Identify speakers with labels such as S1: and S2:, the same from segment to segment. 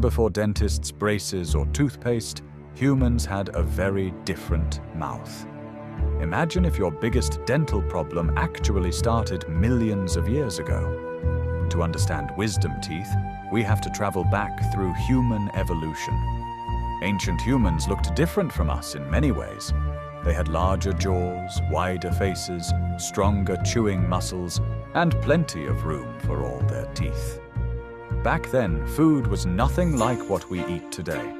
S1: Before dentists, braces, or toothpaste, humans had a very different mouth. Imagine if your biggest dental problem actually started millions of years ago. To understand wisdom teeth, we have to travel back through human evolution. Ancient humans looked different from us in many ways. They had larger jaws, wider faces, stronger chewing muscles, and plenty of room for all their teeth. Back then, food was nothing like what we eat today.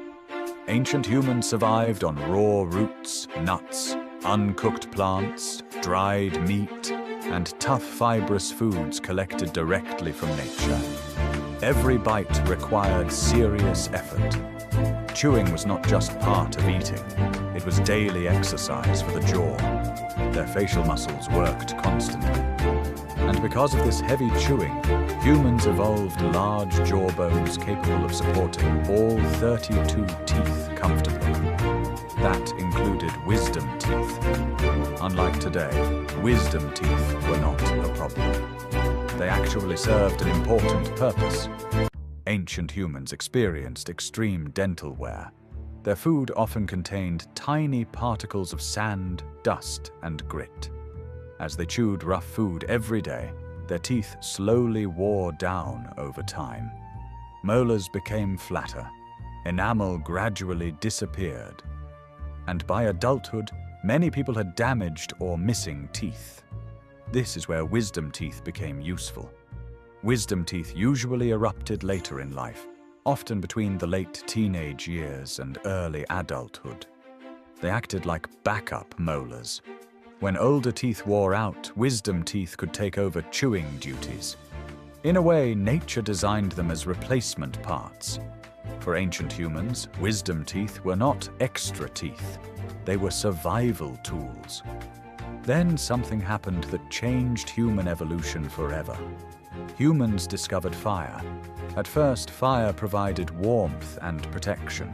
S1: Ancient humans survived on raw roots, nuts, uncooked plants, dried meat, and tough fibrous foods collected directly from nature. Every bite required serious effort. Chewing was not just part of eating, it was daily exercise for the jaw. Their facial muscles worked constantly. And because of this heavy chewing, humans evolved large jawbones capable of supporting all 32 teeth comfortably. That included wisdom teeth. Unlike today, wisdom teeth were not a problem. They actually served an important purpose. Ancient humans experienced extreme dental wear. Their food often contained tiny particles of sand, dust, and grit. As they chewed rough food every day, their teeth slowly wore down over time. Molars became flatter, enamel gradually disappeared, and by adulthood, many people had damaged or missing teeth. This is where wisdom teeth became useful. Wisdom teeth usually erupted later in life, often between the late teenage years and early adulthood. They acted like backup molars. When older teeth wore out, wisdom teeth could take over chewing duties. In a way, nature designed them as replacement parts. For ancient humans, wisdom teeth were not extra teeth. They were survival tools. Then something happened that changed human evolution forever. Humans discovered fire. At first, fire provided warmth and protection.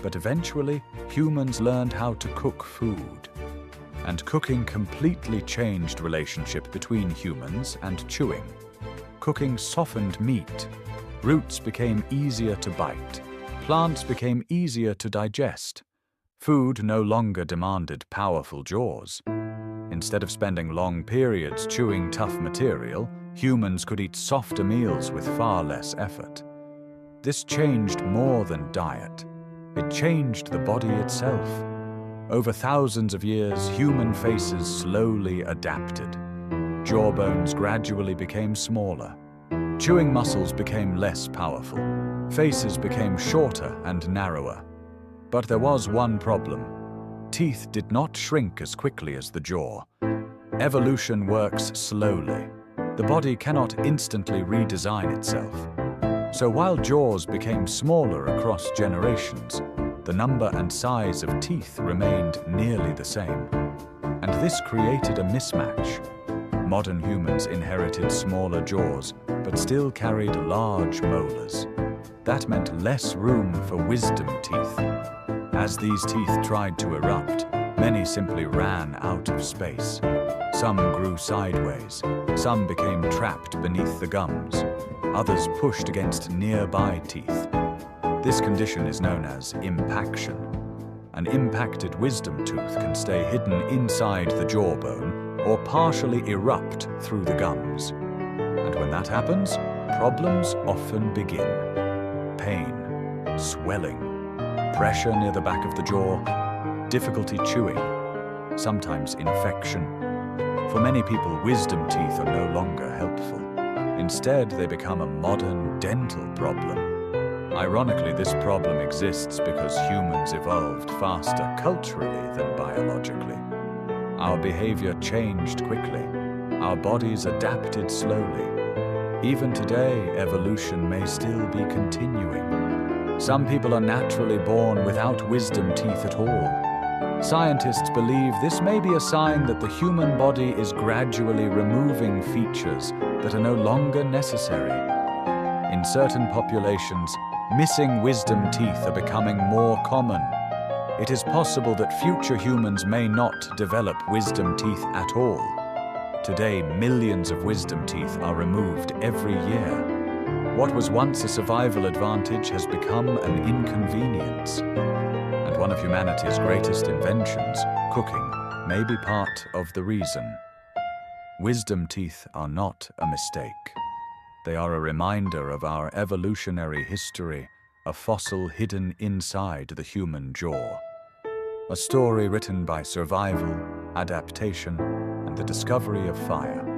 S1: But eventually, humans learned how to cook food. And cooking completely changed the relationship between humans and chewing. Cooking softened meat. Roots became easier to bite. Plants became easier to digest. Food no longer demanded powerful jaws. Instead of spending long periods chewing tough material, humans could eat softer meals with far less effort. This changed more than diet. It changed the body itself. Over thousands of years, human faces slowly adapted. Jawbones gradually became smaller. Chewing muscles became less powerful. Faces became shorter and narrower. But there was one problem. Teeth did not shrink as quickly as the jaw. Evolution works slowly. The body cannot instantly redesign itself. So while jaws became smaller across generations, the number and size of teeth remained nearly the same. And this created a mismatch. Modern humans inherited smaller jaws, but still carried large molars. That meant less room for wisdom teeth. As these teeth tried to erupt, many simply ran out of space. Some grew sideways, some became trapped beneath the gums, others pushed against nearby teeth. This condition is known as impaction. An impacted wisdom tooth can stay hidden inside the jawbone or partially erupt through the gums. And when that happens, problems often begin. Pain, swelling, pressure near the back of the jaw, difficulty chewing, sometimes infection. For many people, wisdom teeth are no longer helpful. Instead, they become a modern dental problem. Ironically, this problem exists because humans evolved faster culturally than biologically. Our behavior changed quickly. Our bodies adapted slowly. Even today, evolution may still be continuing. Some people are naturally born without wisdom teeth at all. Scientists believe this may be a sign that the human body is gradually removing features that are no longer necessary. In certain populations, missing wisdom teeth are becoming more common. It is possible that future humans may not develop wisdom teeth at all. Today, millions of wisdom teeth are removed every year. What was once a survival advantage has become an inconvenience. And one of humanity's greatest inventions, cooking, may be part of the reason. Wisdom teeth are not a mistake. They are a reminder of our evolutionary history, a fossil hidden inside the human jaw. A story written by survival, adaptation, and the discovery of fire.